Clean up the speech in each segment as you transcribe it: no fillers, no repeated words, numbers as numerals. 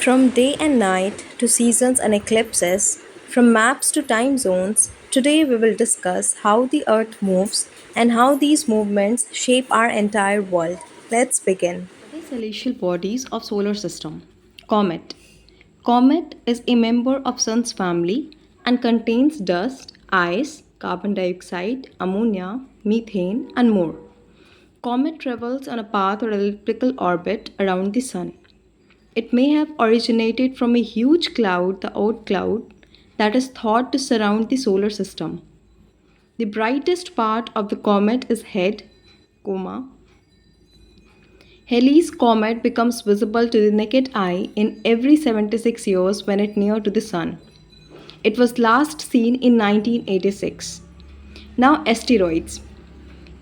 From day and night to seasons and eclipses, from maps to time zones, today we will discuss how the Earth moves and how these movements shape our entire world. Let's begin. The celestial bodies of solar system. Comet. Comet is a member of Sun's family and contains dust, ice, carbon dioxide, ammonia, methane, and more. Comet travels on a path or elliptical orbit around the Sun. It may have originated from a huge cloud, the Oort cloud, that is thought to surround the solar system. The brightest part of the comet is head, coma. Halley's Comet becomes visible to the naked eye in every 76 years when it near to the Sun. It was last seen in 1986. Now, asteroids.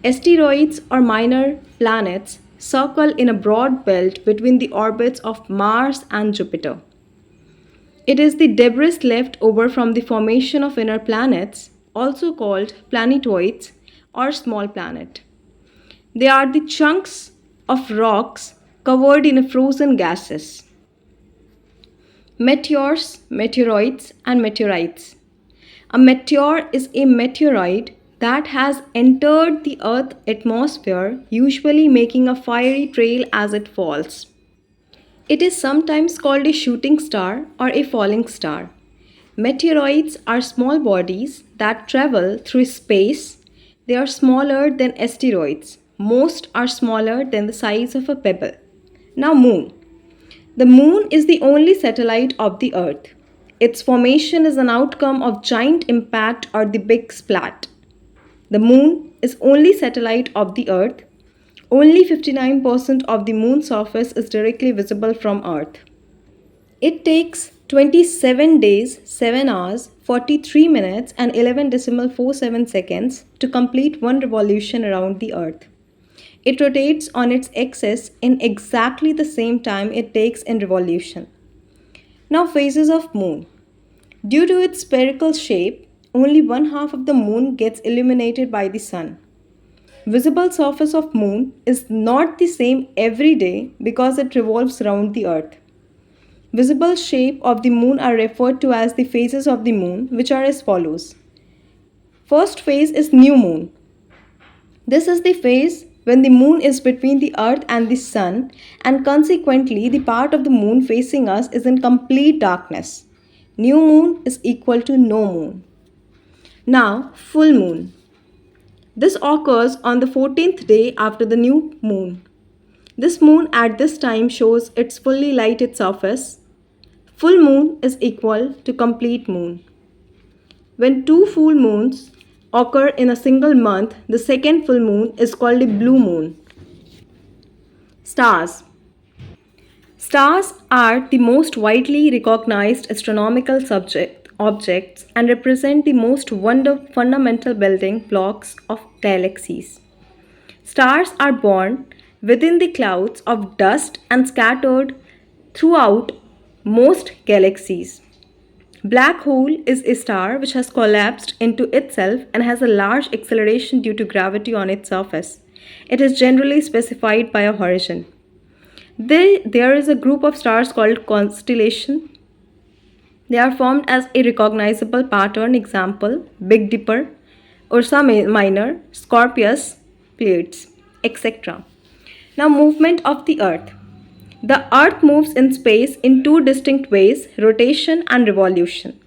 Asteroids or minor planets circle in a broad belt between the orbits of Mars and Jupiter. It is the debris left over from the formation of inner planets, also called planetoids or small planet. They are the chunks of rocks covered in frozen gases. Meteors, meteoroids, and meteorites. A meteor is a meteoroid that has entered the Earth's atmosphere, usually making a fiery trail as it falls. It is sometimes called a shooting star or a falling star. Meteoroids are small bodies that travel through space. They are smaller than asteroids. Most are smaller than the size of a pebble. Now, Moon. The Moon is the only satellite of the Earth. Its formation is an outcome of giant impact or the big splat. The Moon is only satellite of the Earth. Only 59% of the Moon's surface is directly visible from Earth. It takes 27 days, 7 hours, 43 minutes, and 11.47 seconds to complete one revolution around the Earth. It rotates on its axis in exactly the same time it takes in revolution. Now, phases of Moon. Due to its spherical shape, only one half of the Moon gets illuminated by the Sun. Visible surface of Moon is not the same every day because it revolves around the Earth. Visible shape of the Moon are referred to as the phases of the Moon, which are as follows. First phase is new Moon. This is the phase when the Moon is between the Earth and the Sun, and consequently the part of the Moon facing us is in complete darkness. New Moon is equal to no moon. Now, full moon. This occurs on the 14th day after the new moon. This moon at this time shows its fully lighted surface. Full moon is equal to complete moon. When two full moons occur in a single month, the second full moon is called a blue moon. Stars. Stars are the most widely recognized astronomical objects and represent the most fundamental building blocks of galaxies. Stars are born within the clouds of dust and scattered throughout most galaxies. Black hole is a star which has collapsed into itself and has a large acceleration due to gravity on its surface. It is generally specified by a horizon. There is a group of stars called constellation. They are formed as a recognizable pattern, example Big Dipper, Ursa Minor, Scorpius, Pleiades, etc. Now, movement of the Earth. The Earth moves in space in two distinct ways, rotation and revolution.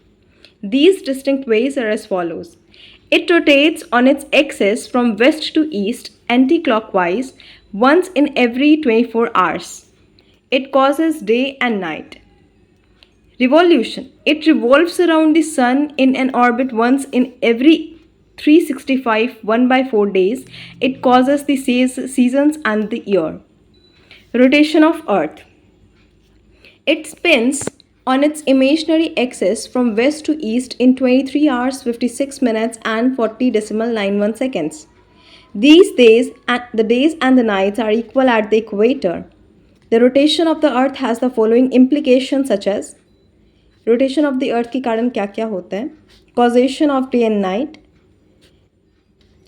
These distinct ways are as follows. It rotates on its axis from west to east anti-clockwise once in every 24 hours. It causes day and night. Revolution. It revolves around the sun in an orbit once in every 365 1 by 4 days. It causes the seasons and the year. Rotation of Earth. It spins on its imaginary axis from west to east in 23 hours 56 minutes and 40.91 seconds. The days and the nights are equal at the equator. The rotation of the earth has the following implications such as rotation of the earth के कारण क्या क्या होता है causation of day and night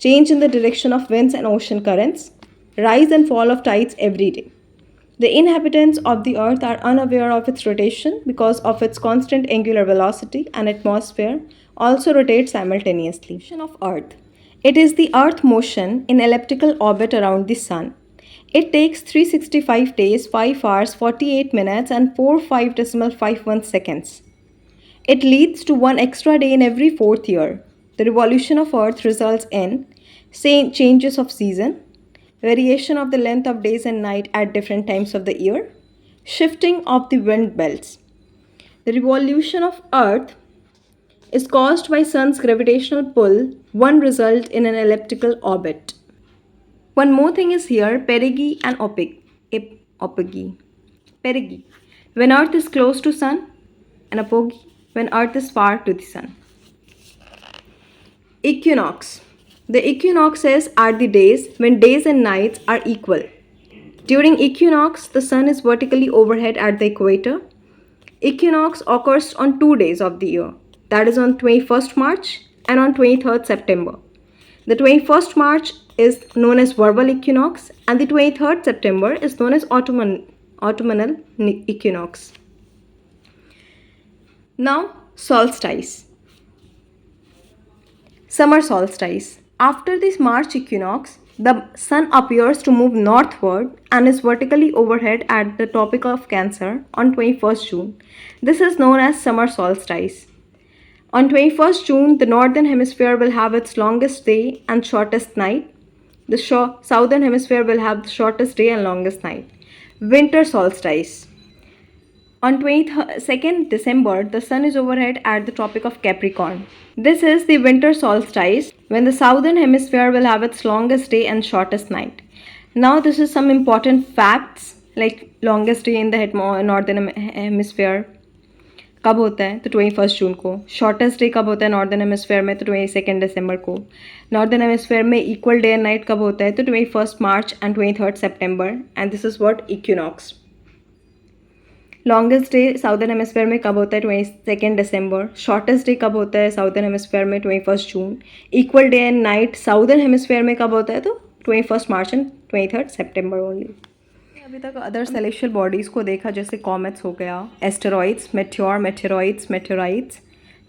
change in the direction of winds and ocean currents, rise and fall of tides every day. The inhabitants of the earth are unaware of its rotation because of its constant angular velocity and atmosphere also rotates simultaneously. Motion of earth. It is the earth motion in elliptical orbit around the sun. It takes 365 days, 5 hours, 48 minutes and 45.51 seconds. It leads to one extra day in every fourth year. The revolution of earth results in changes of season, variation of the length of days and night at different times of the year, shifting of the wind belts. The revolution of earth is caused by sun's gravitational pull, one result in an elliptical orbit. One more thing is here, perigee and apogee. Perigee, when earth is close to sun, and apogee, when earth is far to the sun. Equinox. The equinoxes are the days when days and nights are equal. During equinox, the sun is vertically overhead at the equator. Equinox occurs on 2 days of the year, that is on 21st March and on 23rd September. The 21st March is known as verbal equinox and the 23rd September is known as autumnal equinox. Now, solstice. Summer solstice. After this March equinox, the sun appears to move northward and is vertically overhead at the Tropic of Cancer on 21st June. This is known as summer solstice. On 21st June, the northern hemisphere will have its longest day and shortest night. The southern hemisphere will have the shortest day and longest night. Winter solstice. On 22nd December, the sun is overhead at the Tropic of Capricorn. This is the winter solstice when the southern hemisphere will have its longest day and shortest night. Now, this is some important facts like longest day in the northern hemisphere. कब होता है तो 21 जून को. Shortest day कब होता है northern hemisphere में तो 22 दिसंबर को. नॉर्दर्न हेमिस्फेयर में इक्वल डे एंड नाइट कब होता है तो 21 मार्च एंड 23 सितंबर and this is what equinox. Longest day southern hemisphere में कब होता है 22 दिसंबर. शॉर्टेस्ट डे कब होता है साउदर्न हेमिस्फेयर में 21 जून. Equal day and night southern hemisphere में कब होता है तो 21 मार्च एंड 23 सितंबर ओनली. अभी तक अदर सेलेस्टियल बॉडीज़ को देखा जैसे कॉमेट्स हो गया, एस्टेरॉइड्स, मेटेरॉइड्स.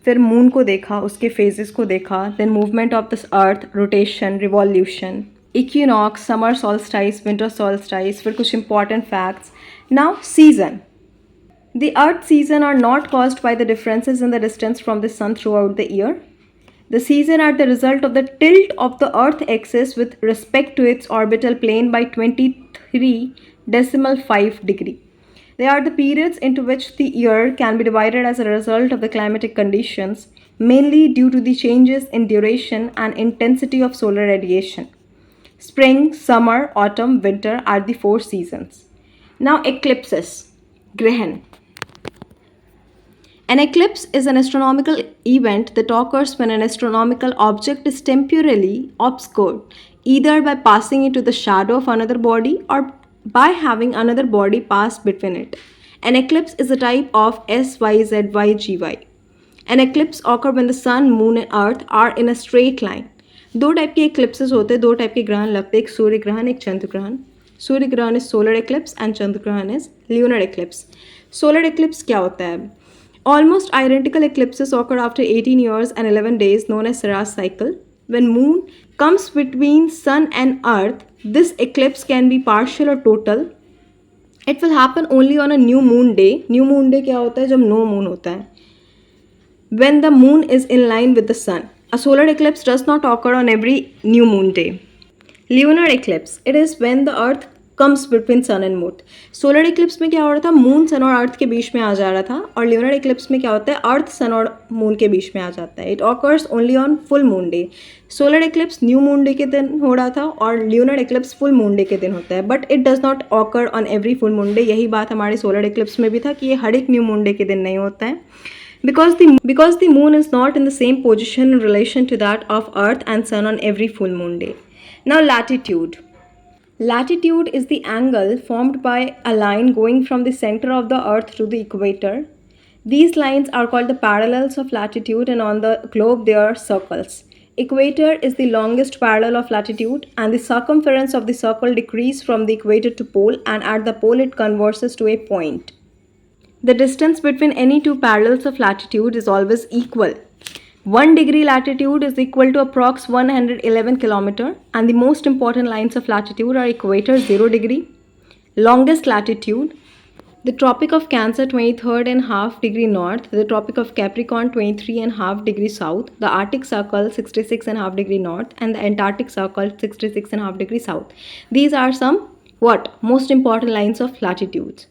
फिर मून को देखा, उसके फेजेस को देखा, then movement of this earth, rotation, revolution, equinox, summer solstice, winter solstice. फिर कुछ important facts. Now season. The earth season are not caused by the differences in the distance from the sun throughout the year. The season are the result of the tilt of the earth axis with respect to its orbital plane by 23.5 degree. They are the periods into which the year can be divided as a result of the climatic conditions, mainly due to the changes in duration and intensity of solar radiation. Spring, summer, autumn, winter are the 4 seasons. Now eclipses. Grahan. An eclipse is an astronomical event that occurs when an astronomical object is temporarily obscured, either by passing into the shadow of another body or by having another body pass between it. An eclipse is a type of SYZYGY. An eclipse occurs when the sun, moon and earth are in a straight line. 2 type के eclipses होते हैं, 2 type के ग्रहण लगते हैं, एक सूर्य ग्रहण, एक चंद्र ग्रहण. सूर्य ग्रहण इज सोलर एक्लिप्स एंड चंद्र ग्रहण is lunar eclipse. Solar eclipse क्या होता है? Almost identical eclipses occur after 18 years and 11 days, known as Saras cycle. When moon comes between sun and earth, this eclipse can be partial or total. It will happen only on a new moon day. New moon day क्या होता है? जब no moon होता है. When the moon is in line with the sun. A solar eclipse does not occur on every new moon day. Lunar eclipse. It is when the earth comes between sun and moon. Solar eclipse में क्या हो रहा था? Moon sun और अर्थ के बीच में आ जा रहा था. और ल्यूनर इक्लिप्स में क्या होता है? अर्थ सन और मून के बीच में आ जाता है. It occurs only on full moon day. Solar Eclipse new moon day के दिन हो रहा था और lunar Eclipse full moon day के दिन होता है. But it does not occur on every full moon day. यही बात हमारे सोलर इक्लिप्स में भी था कि ये हर एक न्यू मून डे के दिन नहीं होता है. because the moon is not in the same position in relation to that of earth and sun on every full moon day. Now latitude. Latitude is the angle formed by a line going from the center of the earth to the equator. These lines are called the parallels of latitude and on the globe they are circles. Equator is the longest parallel of latitude, and the circumference of the circle decreases from the equator to pole, and at the pole it converges to a point. The distance between any two parallels of latitude is always equal. 1 degree latitude is equal to approx 111 kilometer, and the most important lines of latitude are equator 0 degree, longest latitude, the Tropic of Cancer 23rd and half degree north, the Tropic of Capricorn 23 and half degree south, the Arctic Circle 66 and half degree north, and the Antarctic Circle 66 and half degree south. These are some most important lines of latitudes.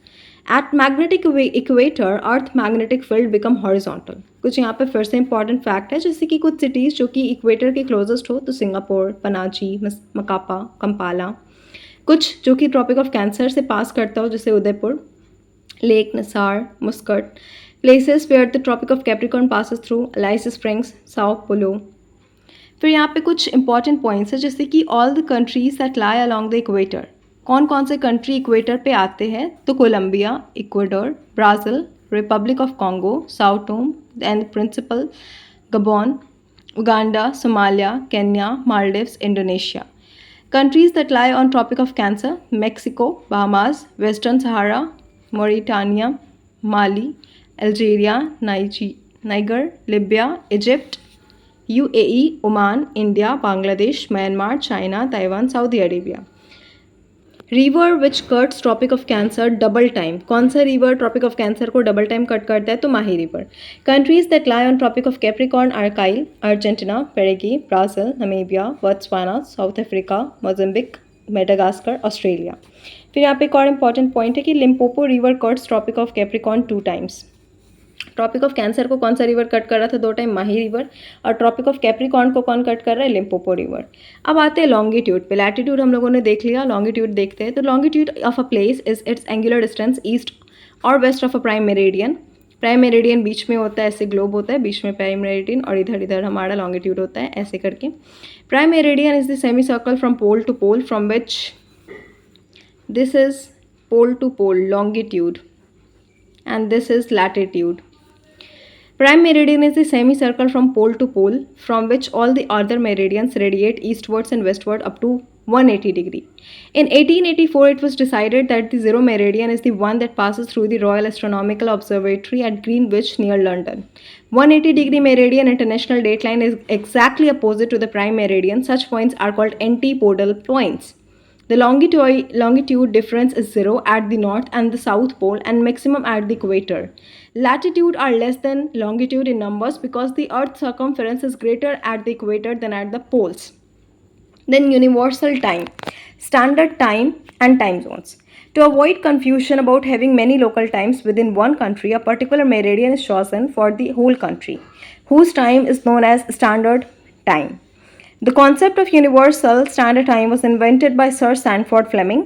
At magnetic equator, earth magnetic field become horizontal. कुछ यहाँ पे फिर से important fact है, जैसे कि कुछ cities जो कि इक्वेटर के क्लोजेस्ट हो, तो सिंगापुर, पनाजी, मकापा, कंपाला. कुछ जो कि ट्रॉपिक ऑफ कैंसर से पास करता हो, जैसे Udaipur, lake Nasser, Muscat. Places where the Tropic of Capricorn passes through, Alice Springs, Sao Paulo. फिर यहाँ पे कुछ इंपॉर्टेंट पॉइंट्स है, जैसे कि all the countries that lie along the equator. कौन कौन से कंट्री इक्वेटर पे आते हैं? तो Colombia, Ecuador, Brazil, Republic of Congo, Sao Tome and Principe, Gabon, Uganda, Somalia, Kenya, Maldives, Indonesia. Countries that lie on Tropic of Cancer: Mexico, Bahamas, Western Sahara, Mauritania, Mali, Algeria, Niger, Libya, Egypt, UAE, Oman, India, Bangladesh, Myanmar, China, Taiwan, Saudi Arabia. River which cuts Tropic of Cancer double time. कौन सा river Tropic of Cancer को double time cut करता है? तो Mahi river. Countries that lie on Tropic of Capricorn are Chile, Argentina, Paraguay, Brazil, Namibia, Botswana, South Africa, Mozambique, Madagascar, Australia. फिर यहाँ पे एक और इम्पॉर्टेंट पॉइंट है कि Limpopo river cuts Tropic of Capricorn 2 times. Tropic of Cancer को कौन सा रिवर कट कर रहा था 2 टाइम? माही रिवर. और ट्रॉपिक ऑफ कैप्रिकॉर्न को कौन कट कर रहा है? Limpopo river. अब आते हैं लॉन्गिट्यूड पे. लैटिट्यूड हम लोगों ने देख लिया, लॉन्गिट्यूड देखते हैं. तो longitude of a place is its angular distance east और west of a prime meridian. Prime meridian बीच में होता है, ऐसे ग्लोब होता है, बीच में प्राइम मेरिडियन और इधर इधर हमारा लॉन्गिट्यूड होता है, ऐसे करके. Prime meridian is the semi circle from pole to pole from which this is pole to pole longitude and this is latitude. Prime meridian is the semicircle from pole to pole from which all the other meridians radiate eastwards and westward up to 180 degree. In 1884 it was decided that the zero meridian is the one that passes through the Royal Astronomical Observatory at Greenwich near London. 180 degree meridian international dateline is exactly opposite to the prime meridian. Such points are called antipodal points. The longitude difference is 0 at the north and the south pole and maximum at the equator. Latitude are less than longitude in numbers because the earth's circumference is greater at the equator than at the poles. Then universal time, standard time and time zones. To avoid confusion about having many local times within one country, a particular meridian is chosen for the whole country, whose time is known as standard time. The concept of universal standard time was invented by Sir Sandford Fleming.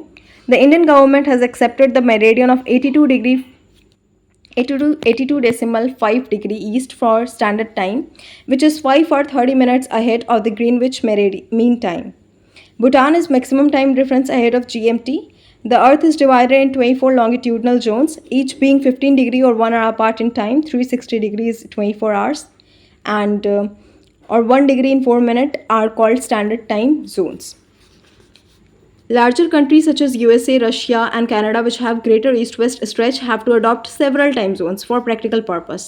The Indian government has accepted the meridian of 82.5 degree east for standard time, which is 5 or 30 minutes ahead of the Greenwich mean time. Bhutan is maximum time difference ahead of GMT. The earth is divided in 24 longitudinal zones, each being 15 degree or 1 hour apart in time. 360 degrees 24 hours and or 1 degree in 4 minutes are called standard time zones. Larger countries such as USA, Russia and Canada which have greater east-west stretch have to adopt several time zones for practical purpose.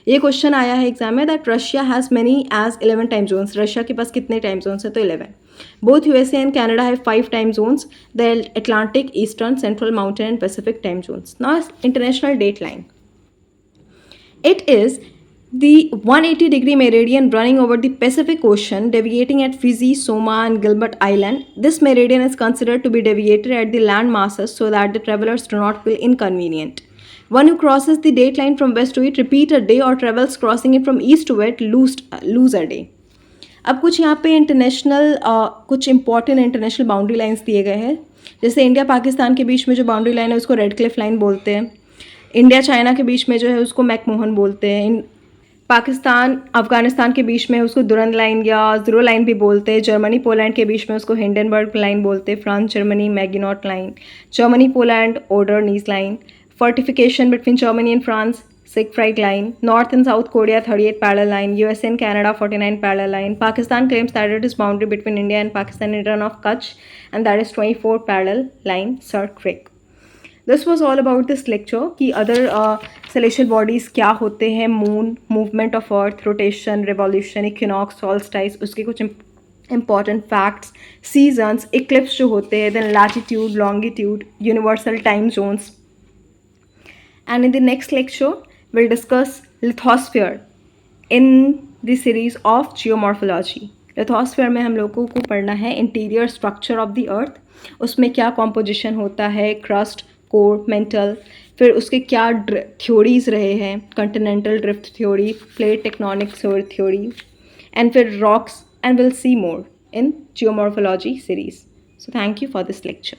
ये question आया है exam में that Russia has many as 11 time zones. Russia के पास कितने time zones है? तो 11. Both USA and Canada have 5 time zones, the Atlantic, Eastern, Central, Mountain and Pacific time zones. Now international date line. It is the 180 degree meridian running over the Pacific Ocean, deviating at Fiji, Soma and Gilbert Island. This meridian is considered to be deviated at the land masses so that the travelers do not feel inconvenient. One who crosses the date line from west to it repeat a day or travels crossing it from east to west lose a day. अब कुछ यहाँ पे international कुछ important international boundary lines दिए गए हैं. जैसे India Pakistan के बीच में जो बाउंड्री लाइन है उसको रेड क्लिफ लाइन बोलते हैं. इंडिया चाइना के बीच में जो है उसको मैकमोहन बोलते हैं. पाकिस्तान अफगानिस्तान के बीच में उसको दुरंद लाइन या ज़ीरो लाइन भी बोलते हैं. जर्मनी पोलैंड के बीच में उसको हिंडनबर्ग लाइन बोलते हैं. France Germany Maginot line. Germany Poland order knees line. Fortification between Germany and France Siegfried Line, North and South Korea 38 parallel line, USA and Canada 49 parallel line. Pakistan claims that it is boundary between India and Pakistan in run of Kutch, and that is 24 parallel line, Sir Creek. This was all about this lecture कि other celestial bodies क्या होते हैं, moon, movement of earth, rotation, revolution, equinox, solstice, उसके कुछ important facts, seasons, eclipse जो होते हैं, then latitude, longitude, universal time zones. And in the next lecture, we'll discuss lithosphere in the series of geomorphology. Lithosphere में हम लोगों को पढ़ना है interior structure of the earth, उसमें क्या कॉम्पोजिशन होता है, क्रस्ट, कोर, मेंटल, फिर उसके क्या थ्योरीज रहे हैं, continental drift theory, plate tectonic theory, and फिर rocks, and we'll see more in geomorphology series. So thank you for this lecture.